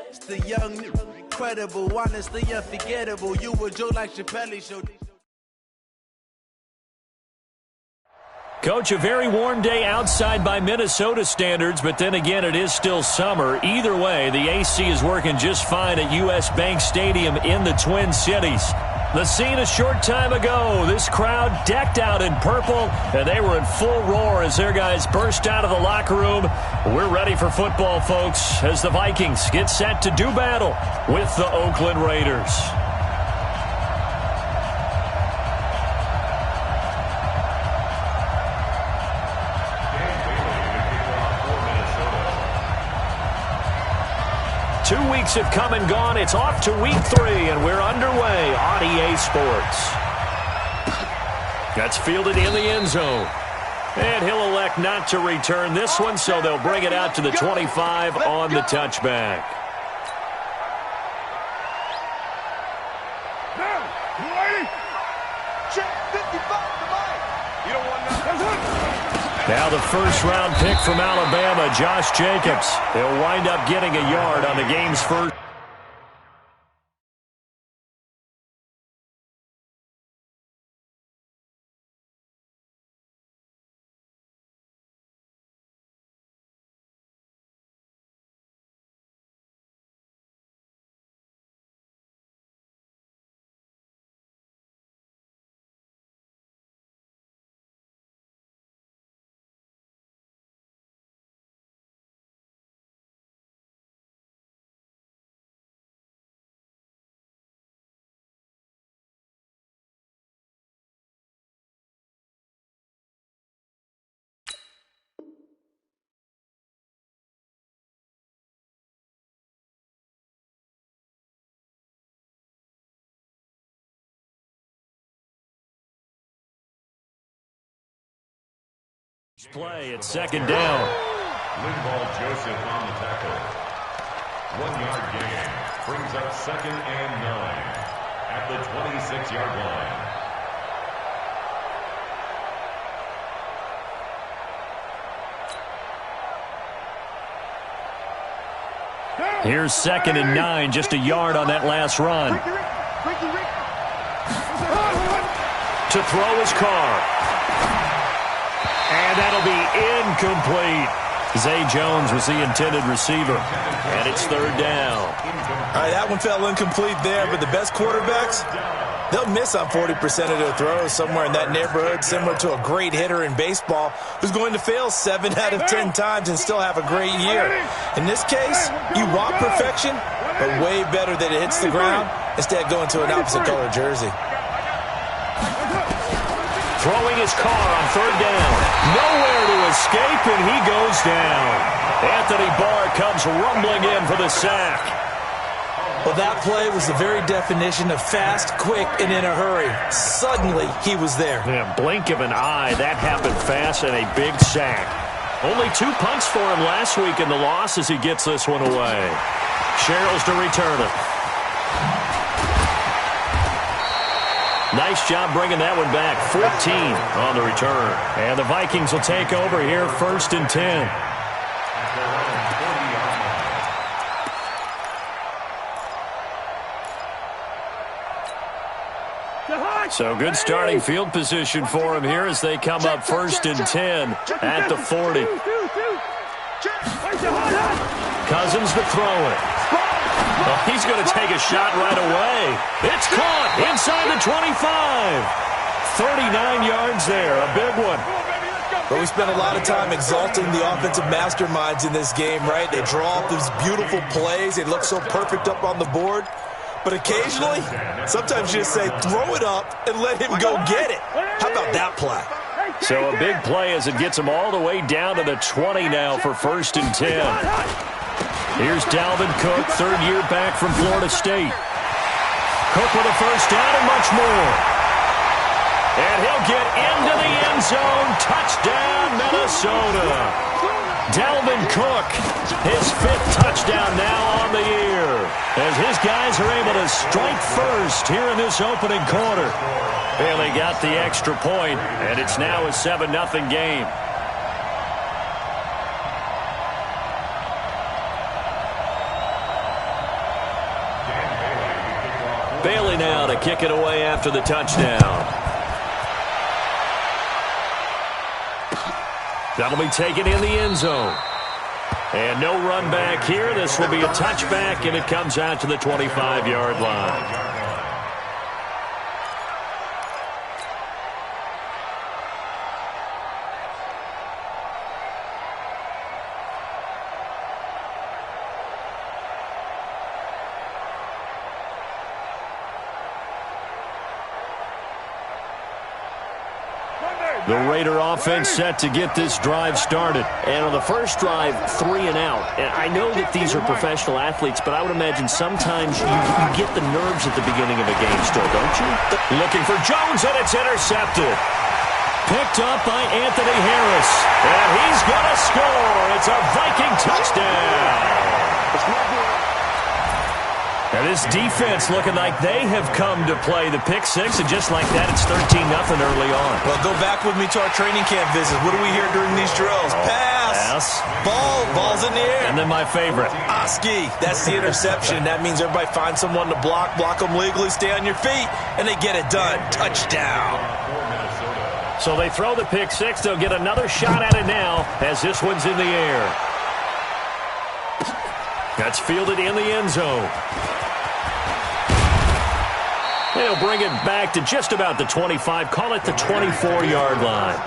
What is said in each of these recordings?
It's the young, incredible, honestly unforgettable. You were Joe like Chappelle Show. Coach, a very warm day outside by Minnesota standards, but then again, it is still summer. Either way, the AC is working just fine at U.S. Bank Stadium in the Twin Cities. The scene a short time ago, this crowd decked out in purple, and they were in full roar as their guys burst out of the locker room. We're ready for football, folks, as the Vikings get set to do battle with the Oakland Raiders. Two weeks have come and gone. It's off to week 3, and we're underway on EA Sports. That's fielded in the end zone. And he'll elect not to return this one, so they'll bring it out to the 25 on the touchback. Now the first-round pick from Alabama, Josh Jacobs. He'll wind up getting a yard on the game's first. Play at second down. Linval Joseph on the tackle. 1-yard gain. Brings up 2nd and 9 at the 26-yard line. Here's 2nd and 9, just a yard on that last run. To throw his car. And that'll be incomplete. Zay Jones was the intended receiver. And it's 3rd down. All right, that one fell incomplete there, but the best quarterbacks, they'll miss on 40% of their throws, somewhere in that neighborhood, similar to a great hitter in baseball who's going to fail 7 out of 10 times and still have a great year. In this case, you want perfection, but way better that it hits the ground instead of going to an opposite color jersey. Throwing his car on 3rd down. Nowhere to escape, and he goes down. Anthony Barr comes rumbling in for the sack. Well, that play was the very definition of fast, quick, and in a hurry. Suddenly, he was there. Yeah, blink of an eye. That happened fast, and a big sack. Only 2 punts for him last week in the loss as he gets this one away. Sherrills to return it. Nice job bringing that one back. 14 on the return. And the Vikings will take over here, 1st and 10. So good starting field position for him here as they come up 1st and 10 at the 40. Cousins to throw it. Well, he's going to take a shot right away. It's caught inside the 25. 39 yards there, a big one. But we spent a lot of time exalting the offensive masterminds in this game, right? They draw up these beautiful plays. They look so perfect up on the board. But occasionally, sometimes you just say, throw it up and let him go get it. How about that play? So a big play as it gets him all the way down to the 20 now for 1st and 10. Here's Dalvin Cook, 3rd year back from Florida State. Cook with a 1st down and much more. And he'll get into the end zone. Touchdown, Minnesota. Dalvin Cook, his 5th touchdown now on the year, as his guys are able to strike first here in this opening quarter. And they got the extra point, and it's now a 7-0 game. Bailey now to kick it away after the touchdown. That'll be taken in the end zone. And no run back here. This will be a touchback, and it comes out to the 25-yard line. The Raider offense set to get this drive started. And on the first drive, 3 and out. And I know that these are professional athletes, but I would imagine sometimes you get the nerves at the beginning of a game still, don't you? Looking for Jones, and it's intercepted. Picked up by Anthony Harris. And he's going to score. It's a Viking touchdown. Now this defense looking like they have come to play the pick six, and just like that, it's 13-0 early on. Well, go back with me to our training camp visit. What do we hear during these drills? Pass. Ball's in the air. And then my favorite. Oski. That's the interception. That means everybody finds someone to block them legally, stay on your feet, and they get it done. Touchdown. So they throw the pick six. They'll get another shot at it now as this one's in the air. That's fielded in the end zone. They'll bring it back to just about the 25. Call it the 24-yard line.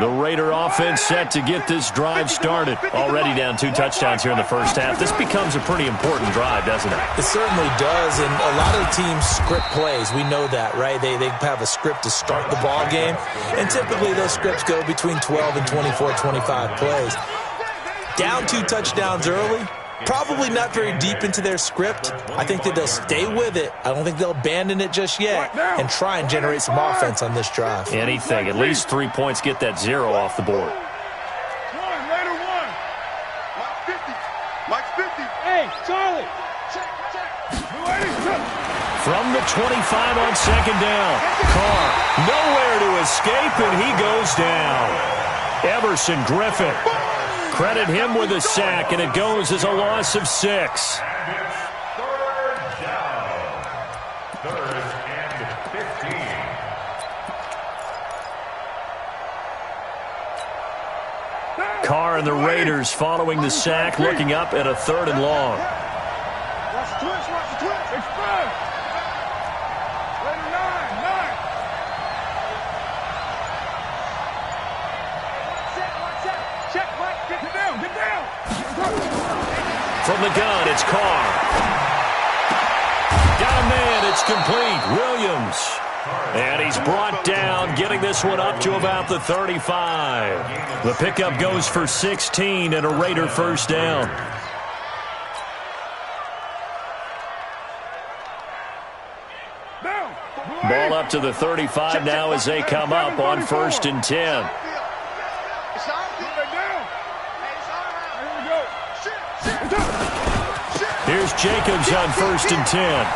The Raider offense set to get this drive started. Already down 2 touchdowns here in the first half. This becomes a pretty important drive, doesn't it? It certainly does, and a lot of the teams script plays. We know that, right? They have a script to start the ball game, and typically those scripts go between 12 and 24, 25 plays. Down 2 touchdowns early, probably not very deep into their script. I think that they'll stay with it. I don't think they'll abandon it just yet and try and generate some offense on this drive. Anything. At least 3 points. Get that 0 off the board. Raider 1. Mike's 50. Hey, Charlie. Check. From the 25 on second down. Carr nowhere to escape, and he goes down. Everson Griffin. Credit him with a sack, and it goes as a loss of 6. Third down. 3rd and 15. Carr and the Raiders following the sack, looking up at a 3rd and long. Watch the twitch. Express. Raider 9. Check, Mike. Get down. From the gun, it's Carr. Got a man, it's complete. Williams. And he's brought down, getting this one up to about the 35. The pickup goes for 16 and a Raider first down. Ball up to the 35 now as they come up on 1st and 10. Here's Jacobs on 1st and 10.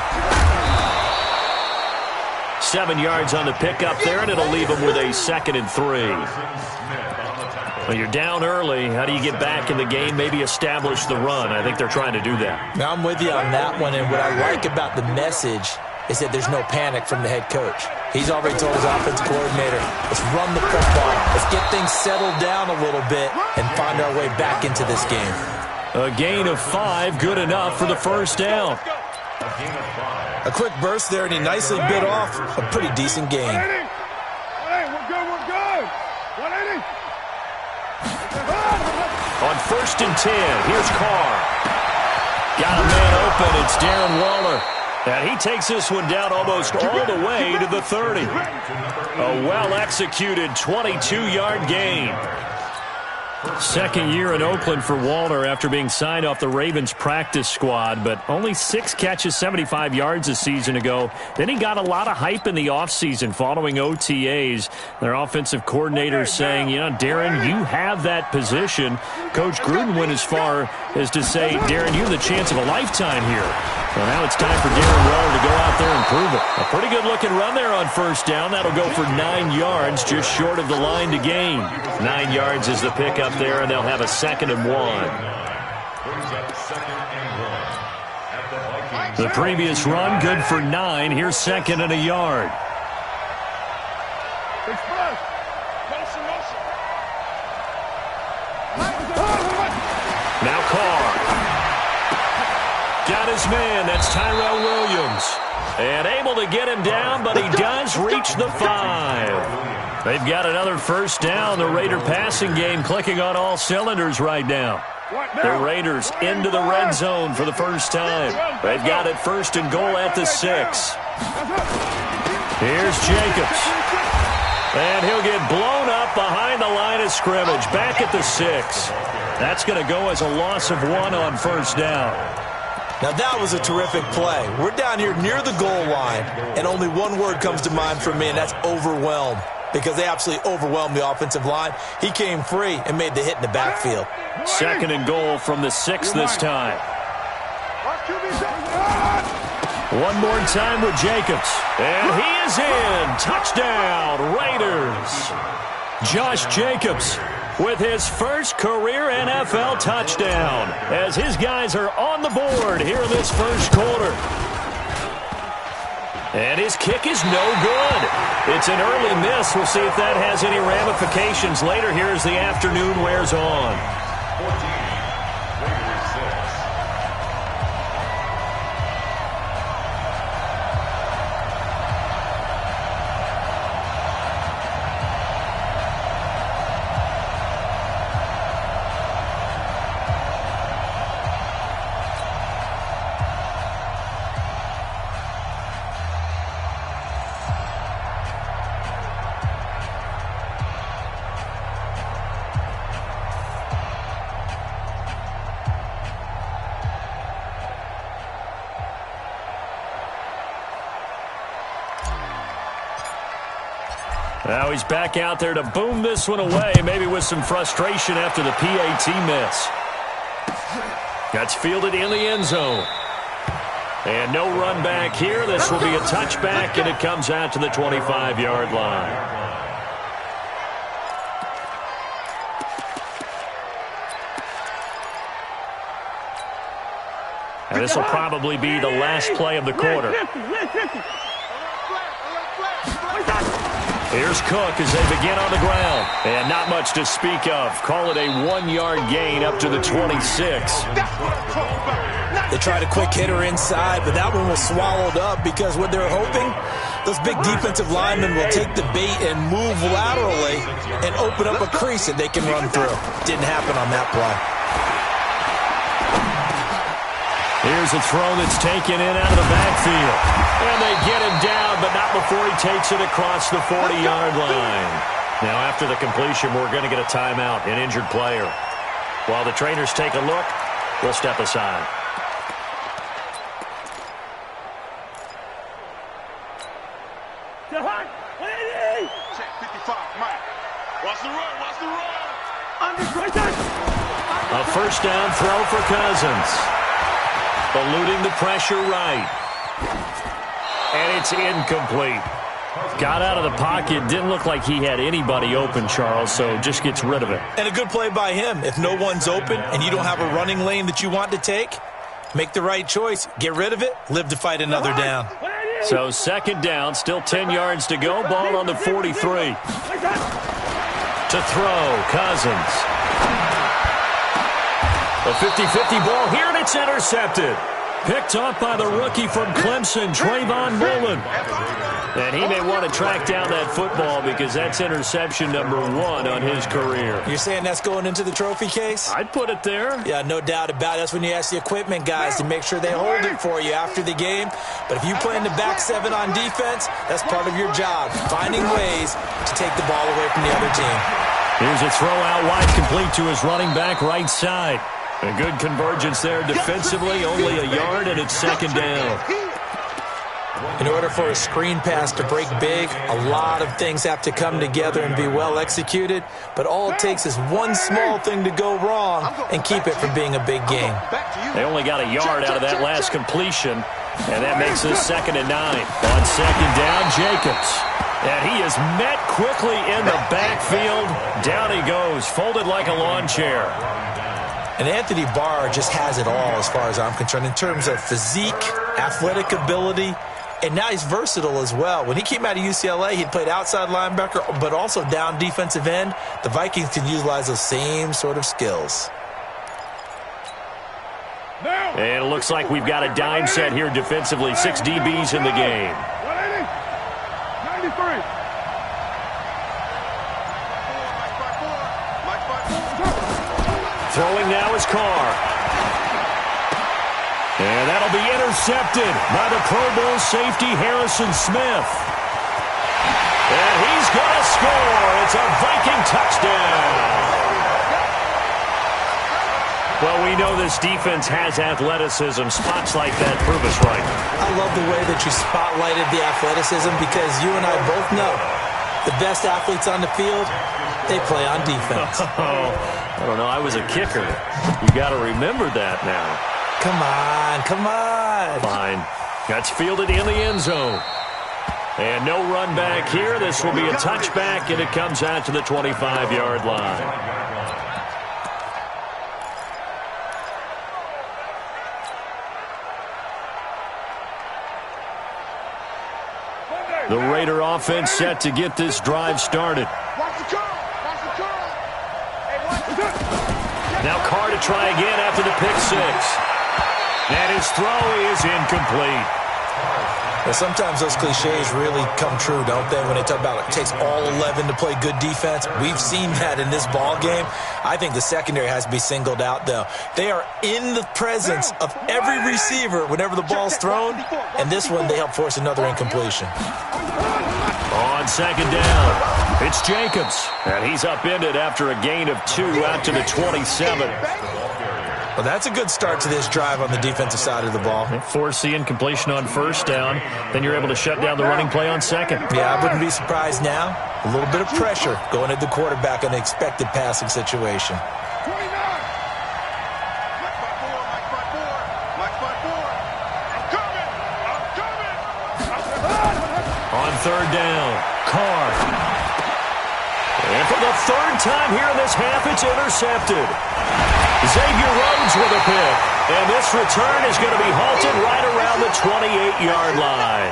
7 yards on the pickup there, and it'll leave him with a 2nd and 3. Well, you're down early. How do you get back in the game, maybe establish the run? I think they're trying to do that. Now, I'm with you on that one, and what I like about the message is that there's no panic from the head coach. He's already told his offensive coordinator, let's run the football. Let's get things settled down a little bit and find our way back into this game. A gain of 5, good enough for the first down. A quick burst there, and he nicely bit off a pretty decent gain. Hey, we're good. 180. On 1st and 10, here's Carr. Got a man open, it's Darren Waller. And he takes this one down almost all the way to the 30. A well-executed 22-yard gain. Second year in Oakland for Walter after being signed off the Ravens practice squad, but only 6 catches, 75 yards a season ago. Then he got a lot of hype in the offseason following OTAs. Their offensive coordinator saying, you know, Darren, you have that position. Coach Gruden went as far as to say, Darren, you have the chance of a lifetime here. Well, now it's time for Darren Waller to go out there and prove it. A pretty good-looking run there on first down. That'll go for 9 yards, just short of the line to gain. 9 yards is the pickup there, and they'll have a 2nd and 1. The previous run, good for 9. Here's 2nd and a yard. Now Carr. Got his man. That's Tyrell Williams. And able to get him down, but he does reach the 5. They've got another first down. The Raider passing game clicking on all cylinders right now. The Raiders into the red zone for the first time. They've got it 1st and goal at the 6. Here's Jacobs. And he'll get blown up behind the line of scrimmage. Back at the 6. That's going to go as a loss of 1 on first down. Now, that was a terrific play. We're down here near the goal line, and only one word comes to mind for me, and that's overwhelmed, because they absolutely overwhelmed the offensive line. He came free and made the hit in the backfield. 2nd and goal from the 6 this time. One more time with Jacobs. And he is in. Touchdown, Raiders. Josh Jacobs with his first career NFL touchdown as his guys are on the board here in this first quarter. And his kick is no good. It's an early miss. We'll see if that has any ramifications later here as the afternoon wears on. 14, Raiders 6. Now he's back out there to boom this one away, maybe with some frustration after the PAT miss. That's fielded in the end zone. And no run back here. This will be a touchback, and it comes out to the 25-yard line. And this will probably be the last play of the quarter. Here's Cook as they begin on the ground. And not much to speak of. Call it a 1-yard gain up to the 26. They tried a quick hitter inside, but that one was swallowed up because what they're hoping, those big defensive linemen will take the bait and move laterally and open up a crease that they can run through. Didn't happen on that play. Here's a throw that's taken in out of the backfield. And they get him down, but not before he takes it across the 40-yard line. Now, after the completion, we're going to get a timeout, an injured player. While the trainers take a look, we'll step aside. Check 55, Mike. Watch the run, watch the run. A first down throw for Cousins. Eluding the pressure right. And it's incomplete. Got out of the pocket. Didn't look like he had anybody open, Charles, so just gets rid of it. And a good play by him. If no one's open and you don't have a running lane that you want to take, make the right choice. Get rid of it. Live to fight another down. So 2nd down, still 10 yards to go. Ball on the 43. To throw, Cousins. A 50-50 ball here, and it's intercepted. Picked off by the rookie from Clemson, Trayvon Mullen. And he may want to track down that football because that's interception number 1 on his career. You're saying that's going into the trophy case? I'd put it there. Yeah, no doubt about it. That's when you ask the equipment guys to make sure they hold it for you after the game. But if you play in the back 7 on defense, that's part of your job, finding ways to take the ball away from the other team. Here's a throw out wide, complete to his running back right side. A good convergence there defensively, only a yard, and it's second down. In order for a screen pass to break big, a lot of things have to come together and be well executed, but all it takes is one small thing to go wrong and keep it from being a big game. They only got a yard out of that last completion, and that makes this 2nd and 9. On second down, Jacobs. And he is met quickly in the backfield. Down he goes, folded like a lawn chair. And Anthony Barr just has it all as far as I'm concerned in terms of physique, athletic ability, and now he's versatile as well. When he came out of UCLA, he played outside linebacker, but also down defensive end. The Vikings can utilize those same sort of skills. And it looks like we've got a dime set here defensively. 6 DBs in the game. 93. Throwing now is Carr. And that'll be intercepted by the Pro Bowl safety Harrison Smith. And he's going to score. It's a Viking touchdown. Well, we know this defense has athleticism. Spots like that prove us right. I love the way that you spotlighted the athleticism because you and I both know the best athletes on the field, they play on defense. I don't know. I was a kicker. You got to remember that now. Come on, come on. Fine. That's fielded in the end zone. And no run back here. This will be a touchback, and it comes out to the 25-yard line. The Raider offense set to get this drive started. Now Carr to try again after the pick six. And his throw is incomplete. Well, sometimes those cliches really come true, don't they? When they talk about it takes all 11 to play good defense. We've seen that in this ball game. I think the secondary has to be singled out, though. They are in the presence of every receiver whenever the ball's thrown. And this one, they help force another incompletion. On second down, it's Jacobs. And he's upended after a gain of 2 out to the 27. Well, that's a good start to this drive on the defensive side of the ball. Force the incompletion on first down. Then you're able to shut down the running play on second. Yeah, I wouldn't be surprised now. A little bit of pressure going at the quarterback on the expected passing situation. On third down, Carr. And for the third time here in this half, it's intercepted. Xavier Rhodes with a pick. And this return is going to be halted right around the 28-yard line.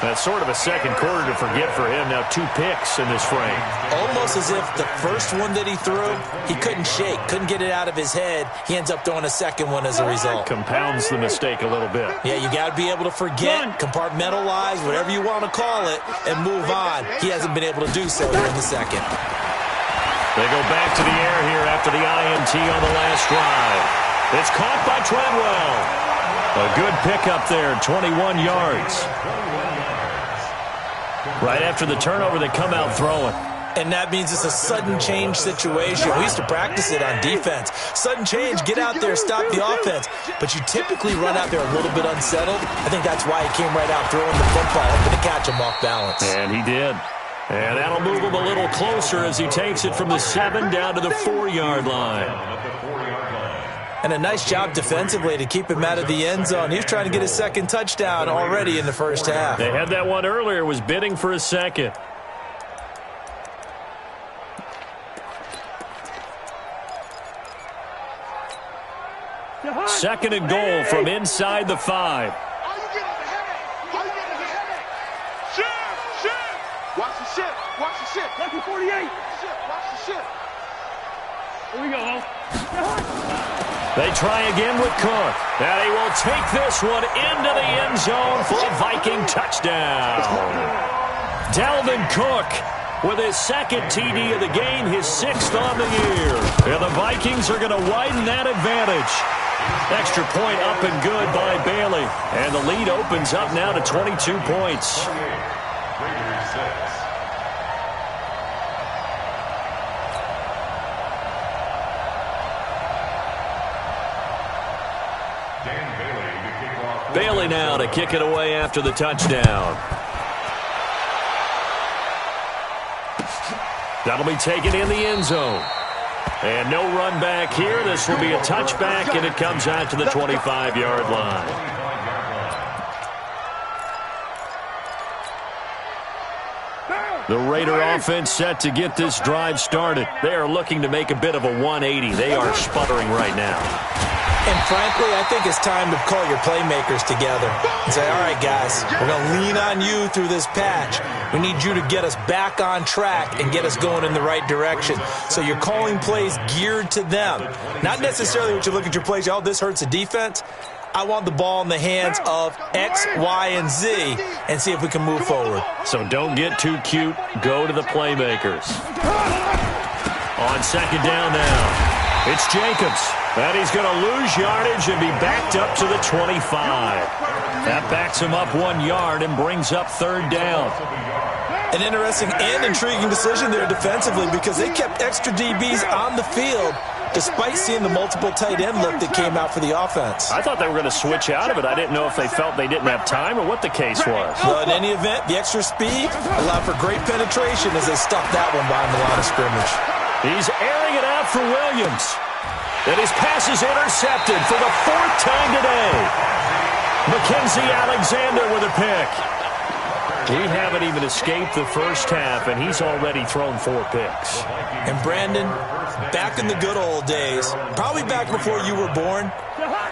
That's sort of a second quarter to forget for him. Now 2 picks in this frame. Almost as if the first one that he threw, he couldn't shake, couldn't get it out of his head. He ends up throwing a second one as a result. Compounds the mistake a little bit. Yeah, you got to be able to forget, compartmentalize, whatever you want to call it, and move on. He hasn't been able to do so here in the second. They go back to the air here after the INT on the last drive. It's caught by Treadwell. A good pickup there, 21 yards. Right after the turnover, they come out throwing. And that means it's a sudden change situation. We used to practice it on defense. Sudden change, get out there, stop the offense. But you typically run out there a little bit unsettled. I think that's why he came right out throwing the football, hoping to catch him off balance. And he did. And that'll move him a little closer as he takes it from the 7 down to the 4-yard line. And a nice job defensively to keep him out of the end zone. He was trying to get his second touchdown already in the first half. They had that one earlier, was bidding for a second. Second and goal from inside the 5. Watch the ship. Watch the ship. Watch the 48. Watch the ship. Here we go. They try again with Cook. And he will take this one into the end zone for a Viking touchdown. Dalvin Cook with his second TD of the game, his 6th on the year. And the Vikings are going to widen that advantage. Extra point up and good by Bailey. And the lead opens up now to 22 points. Bailey now to kick it away after the touchdown. That'll be taken in the end zone. And no run back here. This will be a touchback, and it comes out to the 25-yard line. The Raider offense set to get this drive started. They are looking to make a bit of a 180. They are sputtering right now. And frankly, I think it's time to call your playmakers together and say, all right, guys, we're going to lean on you through this patch. We need you to get us back on track and get us going in the right direction. So you're calling plays geared to them. Not necessarily what you look at your plays, oh, this hurts the defense. I want the ball in the hands of X, Y, and Z and see if we can move forward. So don't get too cute. Go to the playmakers. On second down now. It's Jacobs. And he's going to lose yardage and be backed up to the 25. That backs him up 1 yard and brings up third down. An interesting and intriguing decision there defensively because they kept extra DBs on the field despite seeing the multiple tight end look that came out for the offense. I thought they were going to switch out of it. I didn't know if they felt they didn't have time or what the case was. Well, in any event, the extra speed allowed for great penetration as they stuffed that one behind the line of scrimmage. He's airing it out for Williams. And his pass is intercepted for the fourth time today. Mackenzie Alexander with a pick. We haven't even escaped the first half, and he's already thrown 4 picks. And Brandon, back in the good old days, probably back before you were born,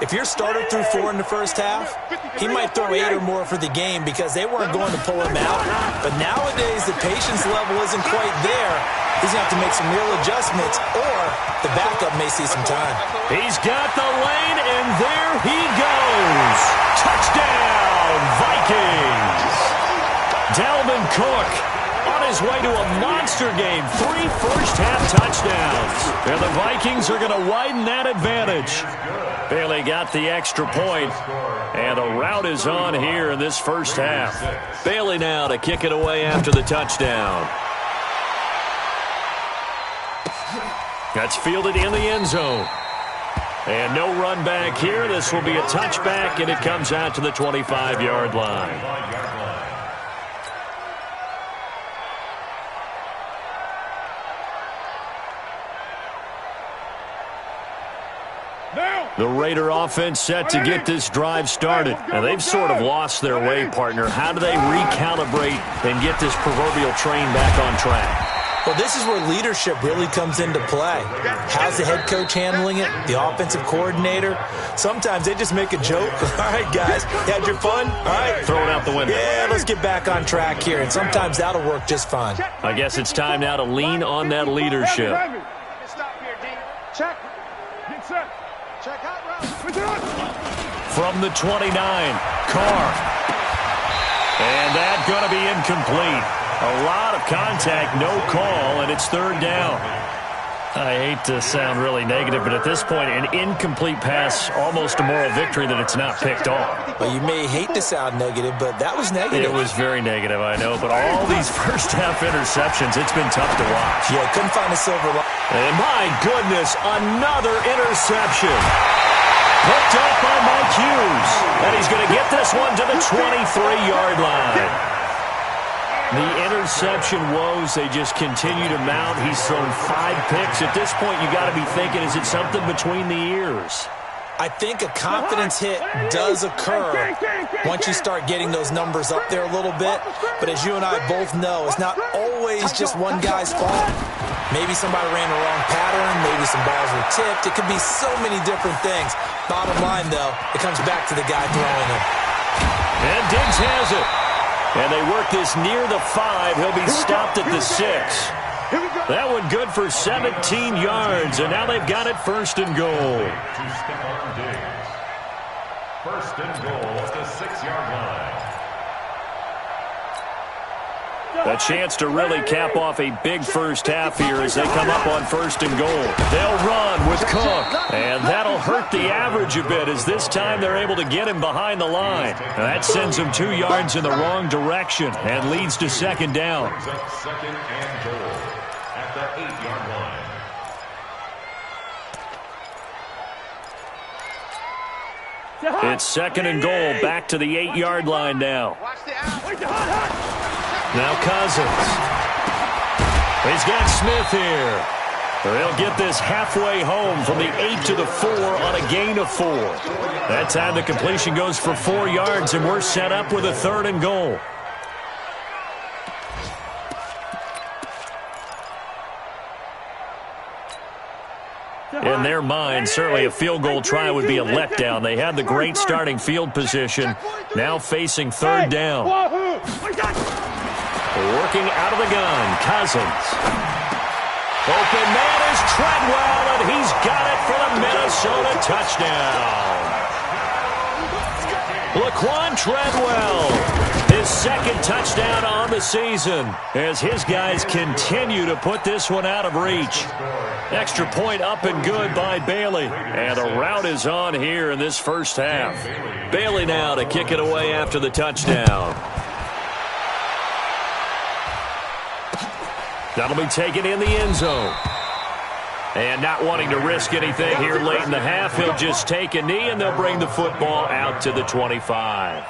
if your starter threw 4 in the first half, he might throw 8 or more for the game because they weren't going to pull him out. But nowadays, the patience level isn't quite there. He's going to have to make some real adjustments, or the backup may see some time. He's got the lane, and there he goes. Touchdown, Vikings. Dalvin Cook on his way to a monster game. 3 first-half touchdowns. And the Vikings are going to widen that advantage. Bailey got the extra point, and a rout is on here in this first half. Bailey now to kick it away after the touchdown. That's fielded in the end zone. And no run back here. This will be a touchback, and it comes out to the 25-yard line. The Raider offense set to get this drive started. And they've sort of lost their way, partner. How do they recalibrate and get this proverbial train back on track? Well, this is where leadership really comes into play. How's the head coach handling it? The offensive coordinator? Sometimes they just make a joke. All right, guys, you had your fun? All right. Throw it out the window. Yeah, let's get back on track here. And sometimes that'll work just fine. I guess it's time now to lean on that leadership. Stop here, D. Check. Get set. Check out route. From the 29, Carr. And that's going to be incomplete. A lot of contact, no call, and it's third down. I hate to sound really negative, but at this point, an incomplete pass, almost a moral victory that it's not picked off. Well, you may hate to sound negative, but that was negative. It was very negative, I know, but all these first-half interceptions, it's been tough to watch. Yeah, couldn't find a silver line. And my goodness, another interception. Picked up by Mike Hughes, and he's going to get this one to the 23-yard line. The interception woes, they just continue to mount. He's thrown 5 picks. At this point, you got to be thinking, is it something between the ears? I think a confidence hit does occur once you start getting those numbers up there a little bit. But as you and I both know, it's not always just one guy's fault. Maybe somebody ran the wrong pattern. Maybe some balls were tipped. It could be so many different things. Bottom line, though, it comes back to the guy throwing it. And Diggs has it. And they work this near the 5. He'll be stopped at the 6. That one good for 17 yards. And now they've got it first and goal. To Stephon Diggs. First and goal at the 6-yard line. A chance to really cap off a big first half here as they come up on first and goal. They'll run with Cook, and that'll hurt the average a bit as this time they're able to get him behind the line. Now that sends him 2 yards in the wrong direction and leads to second down. Brings up second and goal at the 8-yard line. It's second and goal, back to the 8-yard line now. Now Cousins. He's got Smith here. They'll get this halfway home from the 8 to the 4 on a gain of 4. That time the completion goes for 4 yards, and we're set up with a third and goal. In their mind, certainly a field goal try would be a letdown. They had the great starting field position, now facing third down. Working out of the gun, Cousins. Open man is Treadwell, and he's got it for the Minnesota touchdown. Laquan Treadwell, his second touchdown on the season, as his guys continue to put this one out of reach. Extra point up and good by Bailey. And the route is on here in this first half. Bailey now to kick it away after the touchdown. That'll be taken in the end zone. And not wanting to risk anything here late in the half, he'll just take a knee, and they'll bring the football out to the 25.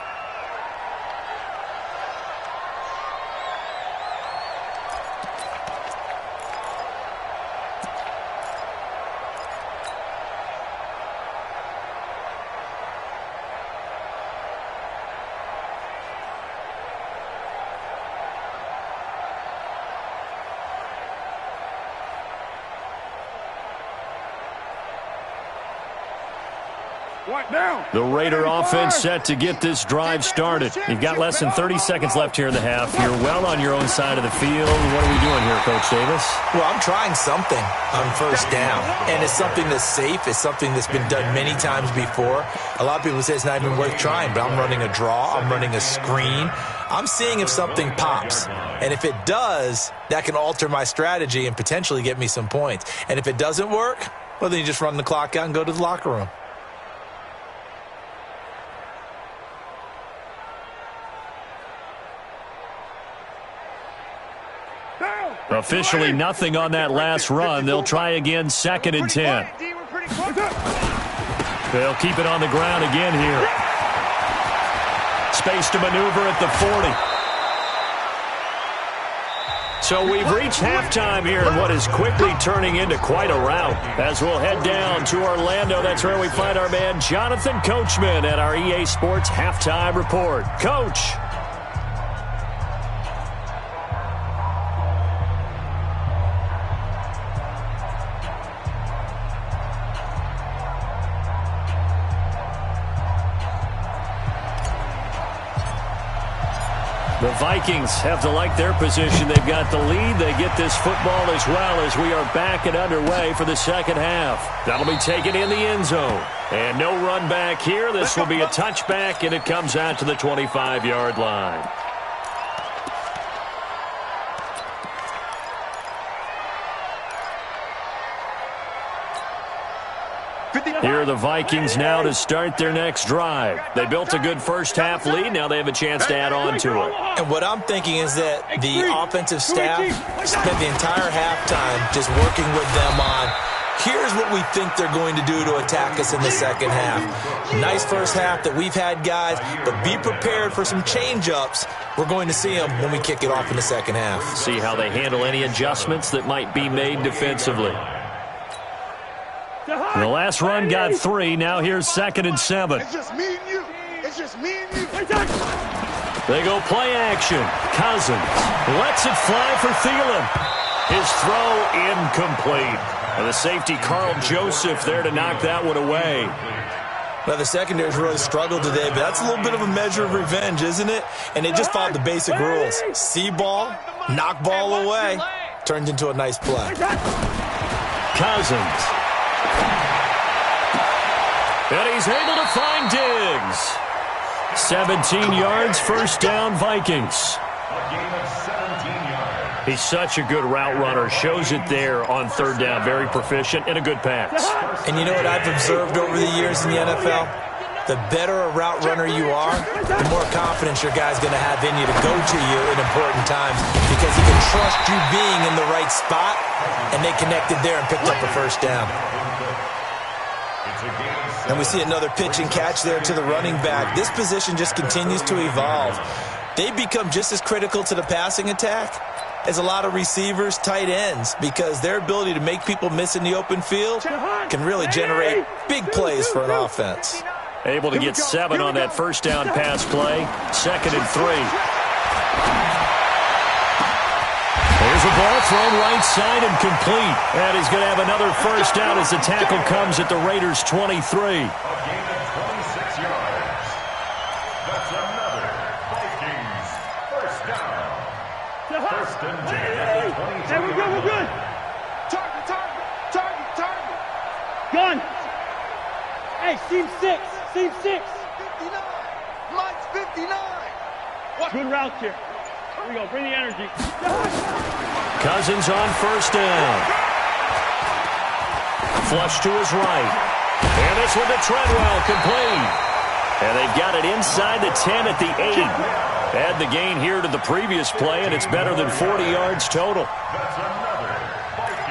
The Raider offense set to get this drive started. You've got less than 30 seconds left here in the half. You're well on your own side of the field. What are we doing here, Coach Davis? Well, I'm trying something on first down, and it's something that's safe. It's something that's been done many times before. A lot of people say it's not even worth trying, but I'm running a draw. I'm running a screen. I'm seeing if something pops, and if it does, that can alter my strategy and potentially get me some points. And if it doesn't work, well, then you just run the clock out and go to the locker room. Officially nothing on that last run. They'll try again, second and 10. They'll keep it on the ground again here. Space to maneuver at the 40. So we've reached halftime here in what is quickly turning into quite a rout. As we'll head down to Orlando, that's where we find our man Jonathan Coachman at our EA Sports Halftime Report. Coach. The Vikings have to like their position. They've got the lead. They get this football as well as we are back and underway for the second half. That'll be taken in the end zone. And no run back here. This will be a touchback, and it comes out to the 25-yard line. Here are the Vikings now to start their next drive. They built a good first-half lead. Now they have a chance to add on to it. And what I'm thinking is that the offensive staff spent the entire halftime just working with them on, here's what we think they're going to do to attack us in the second half. Nice first half that we've had, guys, but be prepared for some change-ups. We're going to see them when we kick it off in the second half. See how they handle any adjustments that might be made defensively. The last run got 3. Now here's second and 7. It's just me and you. It's just me and you. They go play action. Cousins lets it fly for Thielen. His throw incomplete. And the safety, Carl Joseph, there to knock that one away. Well, the secondary's really struggled today, but that's a little bit of a measure of revenge, isn't it? And they just followed the basic rules. See ball, knock ball away. Turned into a nice play. Cousins. And he's able to find Diggs. 17 yards, first down, Vikings. He's such a good route runner. Shows it there on third down. Very proficient and a good pass. And you know what I've observed over the years in the NFL? The better a route runner you are, the more confidence your guy's going to have in you to go to you in important times because he can trust you being in the right spot, and they connected there and picked up a first down. And we see another pitch and catch there to the running back. This position just continues to evolve. They become just as critical to the passing attack as a lot of receivers, tight ends, because their ability to make people miss in the open field can really generate big plays for an offense. Able to get 7 on that first down pass play. 2nd and 3. There's a ball thrown right side and complete. And he's going to have another first down as the tackle comes at the Raiders' 23. A gain of 26 yards. That's another Vikings first down. First and 10 at the 23. Hey, we're good. Target. Gun. Hey, seam 6. 59. Mike's 59. Good route here. Here we go. Bring the energy. Cousins on first down. Flush to his right. And this one to Treadwell, complete. And they've got it inside the 10 at the 8. Add the gain here to the previous play, and it's better than 40 yards total.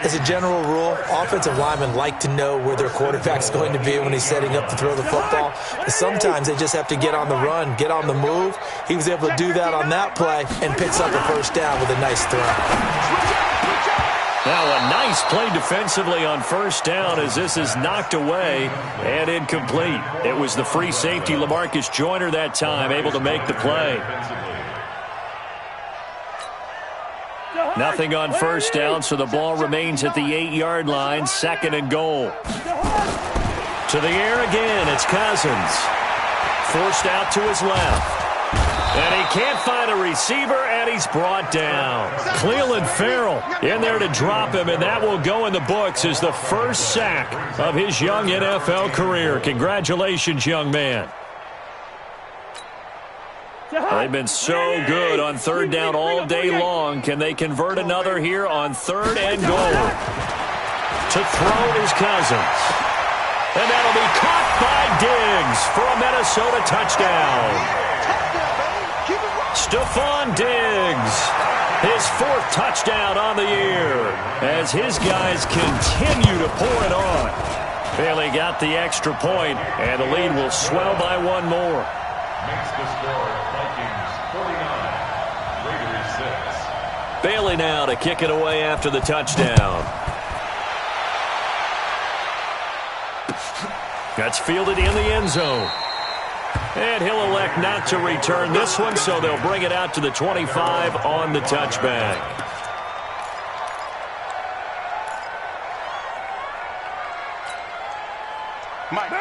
As a general rule, offensive linemen like to know where their quarterback's going to be when he's setting up to throw the football. But sometimes they just have to get on the run, get on the move. He was able to do that on that play and picks up a first down with a nice throw. Now a nice play defensively on first down as this is knocked away and incomplete. It was the free safety LaMarcus Joyner that time able to make the play. Nothing on first down, so the ball remains at the 8-yard line, 2nd and goal. To the air again, it's Cousins. Forced out to his left. And he can't find a receiver, and he's brought down. Cleveland Farrell in there to drop him, and that will go in the books as the first sack of his young NFL career. Congratulations, young man. They've been so good on third down all day long. Can they convert another here on 3rd and goal? To throw is Cousins. And that'll be caught by Diggs for a Minnesota touchdown. Stephon Diggs, his 4th touchdown on the year as his guys continue to pour it on. Bailey got the extra point, and the lead will swell by 1 more. Makes the score Vikings 49, Raiders 6. Bailey now to kick it away after the touchdown. That's fielded in the end zone. And he'll elect not to return this one, so they'll bring it out to the 25 on the touchback.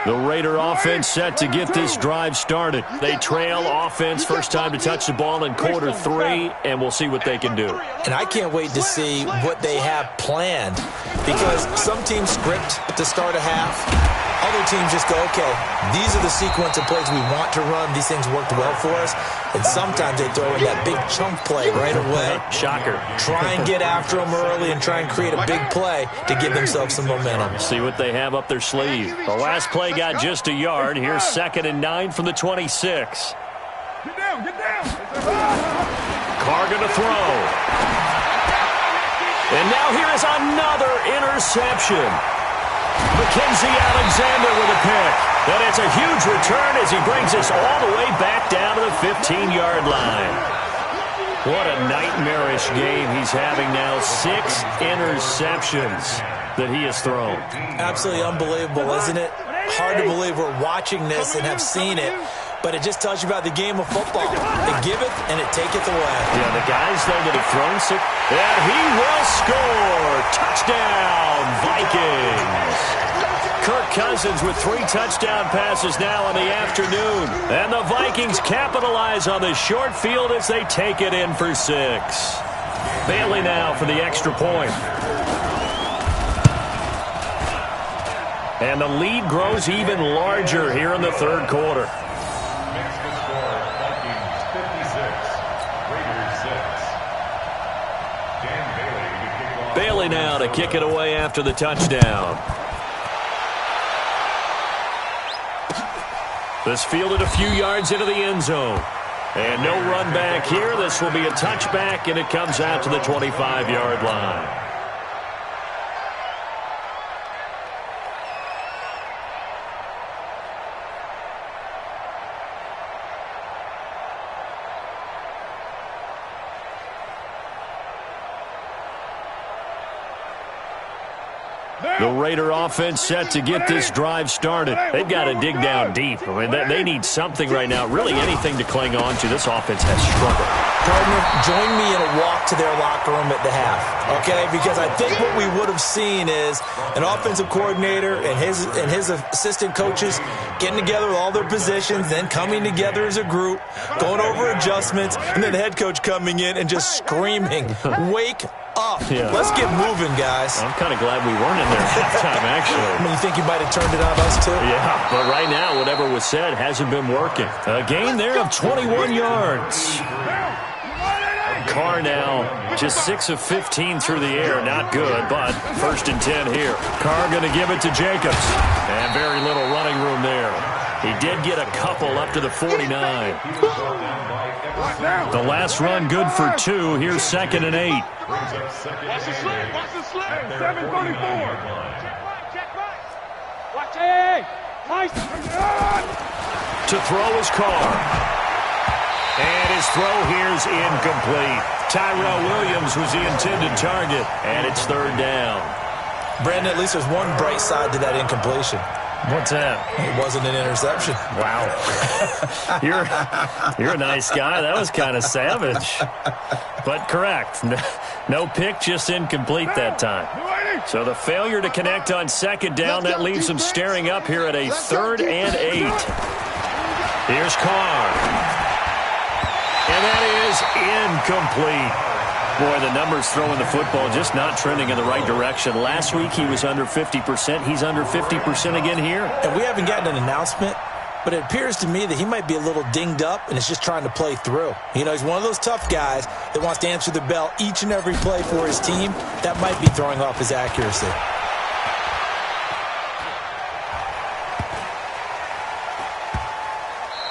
The Raider offense set to get this drive started. They trail offense first time to touch the ball in quarter 3, and we'll see what they can do. And I can't wait to see what they have planned, because some teams script to start a half. Other teams just go, okay, these are the sequence of plays we want to run. These things worked well for us. And sometimes they throw in that big chunk play right away. Shocker. Try and get after them early and try and create a big play to give themselves some momentum. See what they have up their sleeve. The last play got just a yard. Here's 2nd and 9 from the 26. Get down. Carr going to throw. And now here is another interception. Mackenzie Alexander with a pick. And it's a huge return as he brings us all the way back down to the 15-yard line. What a nightmarish game he's having now. 6 interceptions that he has thrown. Absolutely unbelievable, isn't it? Hard to believe we're watching this and have seen it. But it just tells you about the game of football. It giveth and it taketh away. Yeah, the guys, though, that have thrown six, and he will score. Touchdown, Vikings. Kirk Cousins with 3 touchdown passes now in the afternoon. And the Vikings capitalize on the short field as they take it in for 6. Bailey now for the extra point. And the lead grows even larger here in the 3rd quarter. Makes the score Vikings 56, Raiders 6. Dan Bailey to kick off. Bailey now to kick it away after the touchdown. This fielded a few yards into the end zone. And no run back here. This will be a touchback, and it comes out to the 25-yard line. The Raider offense set to get this drive started. They've got to dig down deep. I mean, they need something right now, really anything to cling on to. This offense has struggled. Gardner, join me in a walk to their locker room at the half, okay? Because I think what we would have seen is an offensive coordinator and his assistant coaches getting together with all their positions, then coming together as a group, going over adjustments, and then the head coach coming in and just screaming, "Wake up. Yeah. Let's get moving, guys." I'm kind of glad we weren't in there at halftime, actually. I mean, you think you might have turned it on us, too? Yeah, but right now, whatever was said hasn't been working. A gain there of 21 yards. Carr now just 6 of 15 through the air. Not good, but 1st and 10 here. Carr going to give it to Jacobs. And very little running room there. He did get a couple up to the 49. The last run good for 2. Here's 2nd and 8. Watch the slip. Watch the slip. 734. Check right. Watch it. Nice. To throw is Carr. And his throw here's incomplete. Tyrell Williams was the intended target, and it's 3rd down. Brandon, at least there's one bright side to that incompletion. What's that? It wasn't an interception. Wow. You're a nice guy. That was kind of savage. But correct. No pick, just incomplete that time. So the failure to connect on 2nd down, that leaves them staring up here at a 3rd and 8. Here's Carr. And that is incomplete. Boy, the numbers throwing the football just not trending in the right direction. Last week he was under 50%. He's under 50% again here. And we haven't gotten an announcement, but it appears to me that he might be a little dinged up and is just trying to play through. You know, he's one of those tough guys that wants to answer the bell each and every play for his team. That might be throwing off his accuracy.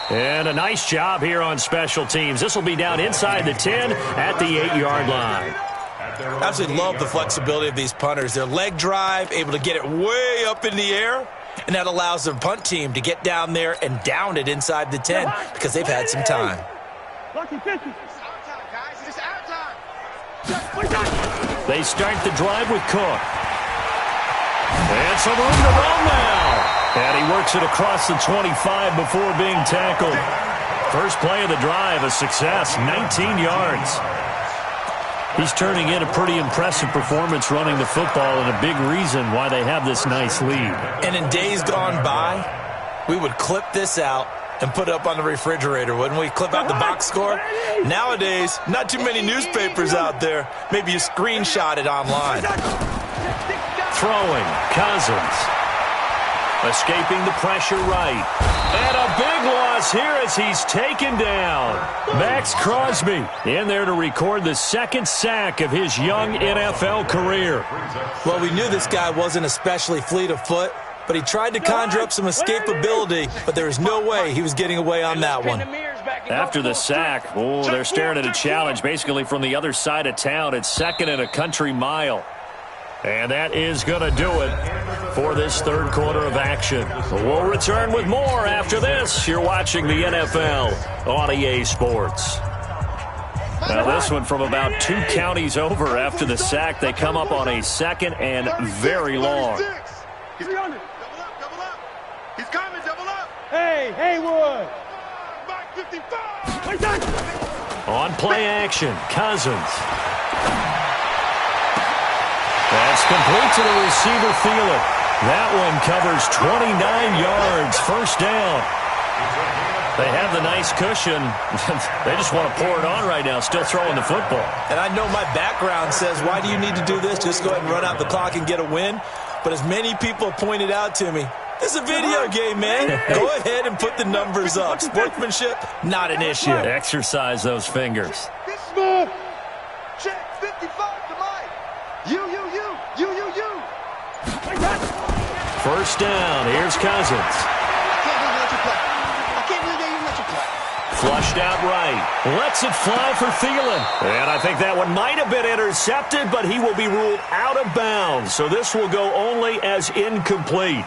And a nice job here on special teams. This will be down inside the 10 at the 8-yard line. I absolutely love the flexibility of these punters. Their leg drive, able to get it way up in the air, and that allows their punt team to get down there and down it inside the 10 because they've had some time. They start the drive with Cook. And some room to roll now. And he works it across the 25 before being tackled. First play of the drive, a success, 19 yards. He's turning in a pretty impressive performance running the football and a big reason why they have this nice lead. And in days gone by, we would clip this out and put it up on the refrigerator, wouldn't we? Clip out the box score. Nowadays, not too many newspapers out there. Maybe you screenshot it online. Throwing, Cousins. Escaping the pressure right. And a big loss here as he's taken down. Max Crosby in there to record the 2nd sack of his young NFL career. Well, we knew this guy wasn't especially fleet of foot, but he tried to conjure up some escapability, but there was no way he was getting away on that one. After the sack, they're staring at a challenge basically from the other side of town. It's 2nd and a country mile. And that is going to do it for this 3rd quarter of action. We'll return with more after this. You're watching the NFL on EA Sports. Now this one from about 2 counties over after the sack. They come up on a 2nd and very long. He's coming, double up. He's coming, double up. Hey, Haywood. Mike 55. On play action, Cousins. That's complete to the receiver, Thielen. That one covers 29 yards, 1st down. They have the nice cushion. They just want to pour it on right now, still throwing the football. And I know my background says, why do you need to do this? Just go ahead and run out the clock and get a win. But as many people pointed out to me, it's a video game, man. Go ahead and put the numbers up. Sportsmanship, not an issue. Exercise those fingers. Check 55 to Mike. You. 1st down. Here's Cousins. Flushed out right. Lets it fly for Thielen. And I think that one might have been intercepted, but he will be ruled out of bounds. So this will go only as incomplete.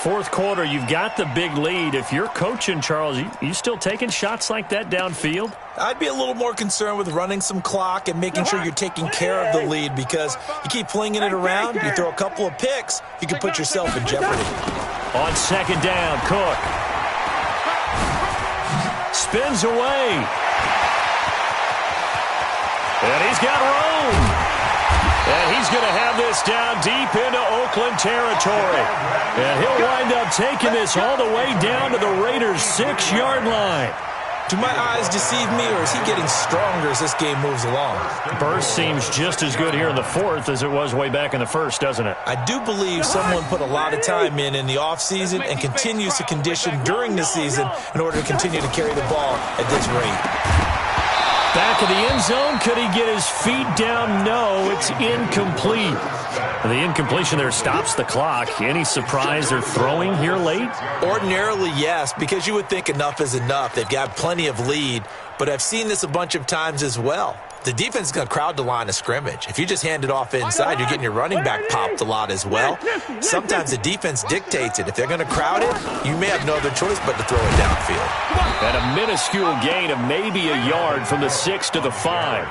Fourth quarter, you've got the big lead. If you're coaching, Charles, you still taking shots like that downfield? I'd be a little more concerned with running some clock and making sure you're taking care of the lead, because you keep flinging it around, you throw a couple of picks, you can put yourself in jeopardy. On second down, Cook spins away. And he's got room. And he's going to have this down deep into Oakland territory. And he'll wind up taking this all the way down to the Raiders' 6-yard line. Do my eyes deceive me, or is he getting stronger as this game moves along? Burst seems just as good here in the fourth as it was way back in the first, doesn't it? I do believe someone put a lot of time in the offseason and continues to condition during the season in order to continue to carry the ball at this rate. Back of the end zone. Could he get his feet down? No, it's incomplete. The incompletion there stops the clock. Any surprise they're throwing here late? Ordinarily, yes, because you would think enough is enough. They've got plenty of lead, but I've seen this a bunch of times as well. The defense is going to crowd the line of scrimmage. If you just hand it off inside, you're getting your running back popped a lot as well. Sometimes the defense dictates it. If they're going to crowd it, you may have no other choice but to throw it downfield. And a minuscule gain of maybe a yard from the 6 to the 5.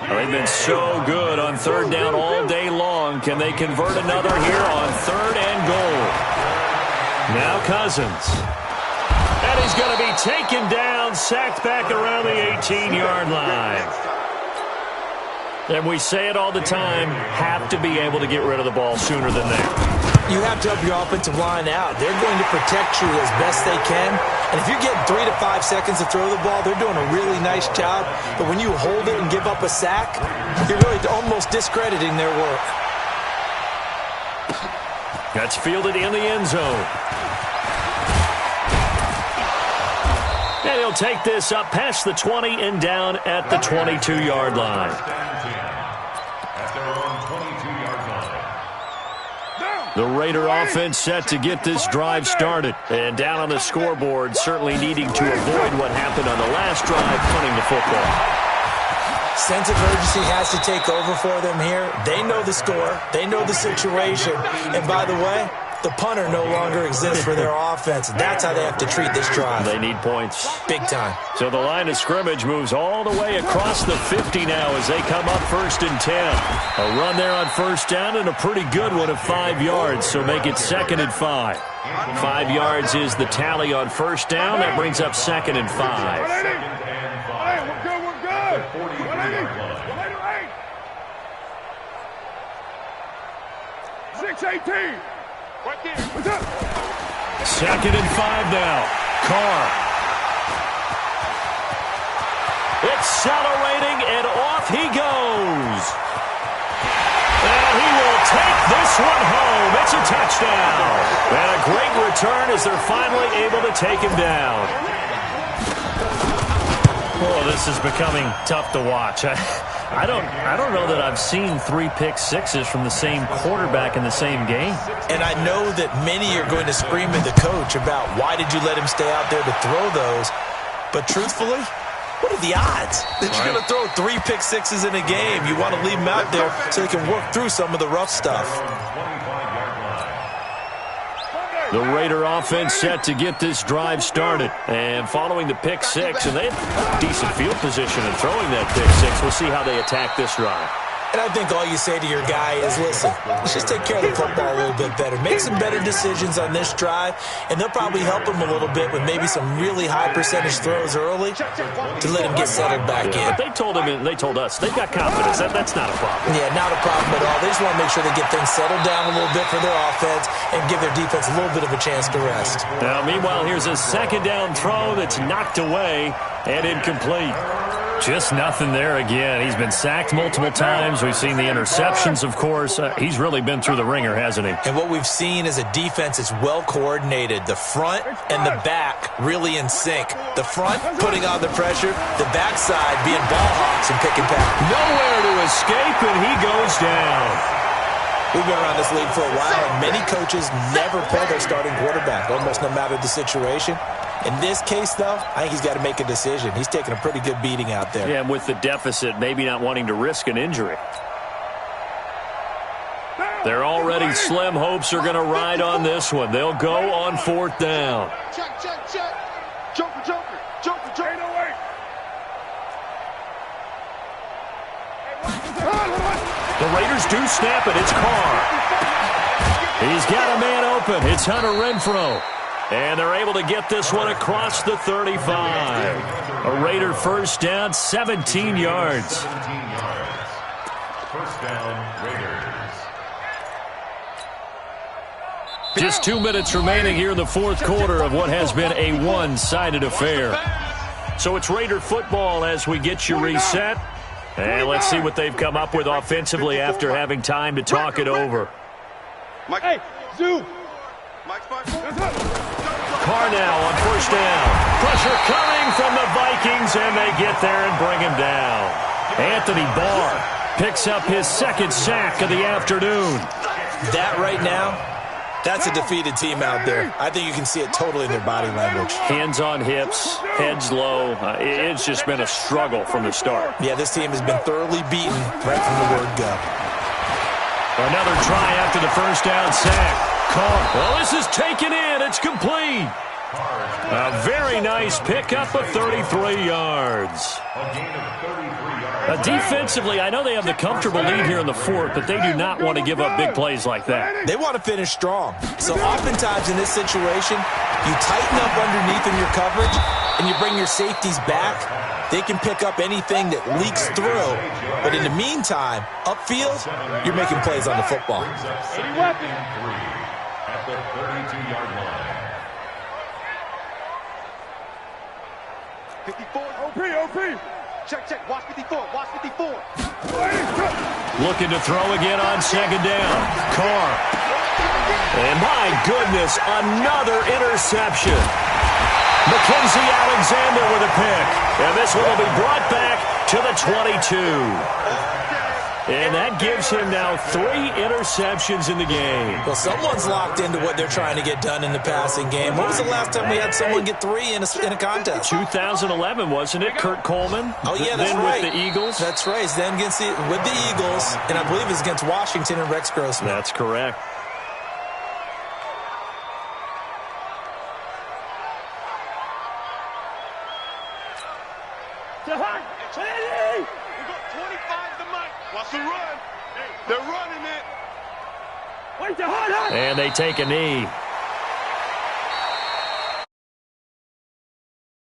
They've been so good on third down all day long. Can they convert another here on third and goal? Now Cousins. And he's going to be taken down, sacked back around the 18-yard line. And we say it all the time, have to be able to get rid of the ball sooner than that. You have to help your offensive line out. They're going to protect you as best they can. And if you're getting 3 to 5 seconds to throw the ball, they're doing a really nice job. But when you hold it and give up a sack, you're really almost discrediting their work. That's fielded in the end zone. And he'll take this up past the 20 and down at the 22-yard line. The Raider offense set to get this drive started. And down on the scoreboard, certainly needing to avoid what happened on the last drive, punting the football. Sense of urgency has to take over for them here. They know the score. They know the situation. And by the way, the punter no longer exists for their offense. That's how they have to treat this drive. They need points. Big time. So the line of scrimmage moves all the way across the 50 now as they come up 1st and 10. A run there on first down and a pretty good one of 5 yards, so make it 2nd and 5. 5 yards is the tally on first down. That brings up 2nd and 5. We're good. 6-18. Right there. What's up? 2nd and 5 now. Carr. Accelerating, and off he goes. And he will take this one home. It's a touchdown. And a great return as they're finally able to take him down. Oh, this is becoming tough to watch. I don't know that I've seen 3 pick-sixes from the same quarterback in the same game. And I know that many are going to scream at the coach about why did you let him stay out there to throw those. But truthfully, what are the odds that you're going to throw 3 pick-sixes in a game? You want to leave them out there so they can work through some of the rough stuff. The Raider offense set to get this drive started. And following the pick-6, and they have decent field position in throwing that pick-6. We'll see how they attack this drive. And I think all you say to your guy is, listen, let's just take care of the football a little bit better. Make some better decisions on this drive, and they'll probably help him a little bit with maybe some really high percentage throws early to let him get settled back in. But they told him, and they told us, they've got confidence. That's not a problem. Yeah, not a problem at all. They just want to make sure they get things settled down a little bit for their offense and give their defense a little bit of a chance to rest. Now, meanwhile, here's a 2nd down throw that's knocked away and incomplete. Just nothing there again. He's been sacked multiple times. We've seen the interceptions, of course. He's really been through the ringer, hasn't he? And what we've seen is a defense that's well coordinated. The front and the back really in sync. The front putting on the pressure, the backside being ball hawks and pick and pack. Nowhere to escape, and he goes down. We've been around this league for a while, and many coaches never pull their starting quarterback, almost no matter the situation. In this case, though, I think he's got to make a decision. He's taking a pretty good beating out there. Yeah, and with the deficit, maybe not wanting to risk an injury. Their already slim hopes are going to ride on this one. They'll go on 4th down. Check, check, check. Joker, joker, joker, joker. Ain't no way. The Raiders do snap it. It's Carr. He's got a man open. It's Hunter Renfrow. And they're able to get this one across the 35. A Raider first down, 17 yards. 17 yards. First down, Raiders. Just 2 minutes remaining here in the 4th quarter of what has been a one-sided affair. So it's Raider football as we get you reset. And let's see what they've come up with offensively after having time to talk it over. Hey, Zoo. Carr now on 1st down. Pressure coming from the Vikings, and they get there and bring him down. Anthony Barr picks up his 2nd sack of the afternoon. That right now, that's a defeated team out there. I think you can see it totally in their body language. Hands on hips, heads low. It's just been a struggle from the start. Yeah, this team has been thoroughly beaten right from the word go. Another try after the 1st down sack. Carr. Well, this is taken in. It's complete. A very nice pickup of 33 yards. Defensively, I know they have the comfortable lead here in the 4th, but they do not want to give up big plays like that. They want to finish strong. So oftentimes in this situation, you tighten up underneath in your coverage, and you bring your safeties back. They can pick up anything that leaks through. But in the meantime, upfield, you're making plays on the football. At the 32-yard line. 54. OP. Check, check. Watch 54. Watch 54. Looking to throw again on 2nd down. Carr. And my goodness, another interception. Mackenzie Alexander with a pick. And this one will be brought back to the 22. And that gives him now 3 interceptions in the game. Well, someone's locked into what they're trying to get done in the passing game. When was the last time we had someone get 3 in a contest? 2011, wasn't it? Kurt Coleman? Oh, yeah, that's then right. With the Eagles? That's right. Then with the Eagles, and I believe it's against Washington and Rex Grossman. That's correct. We got 25 to Mike. Watch the run. They're running it. And they take a knee.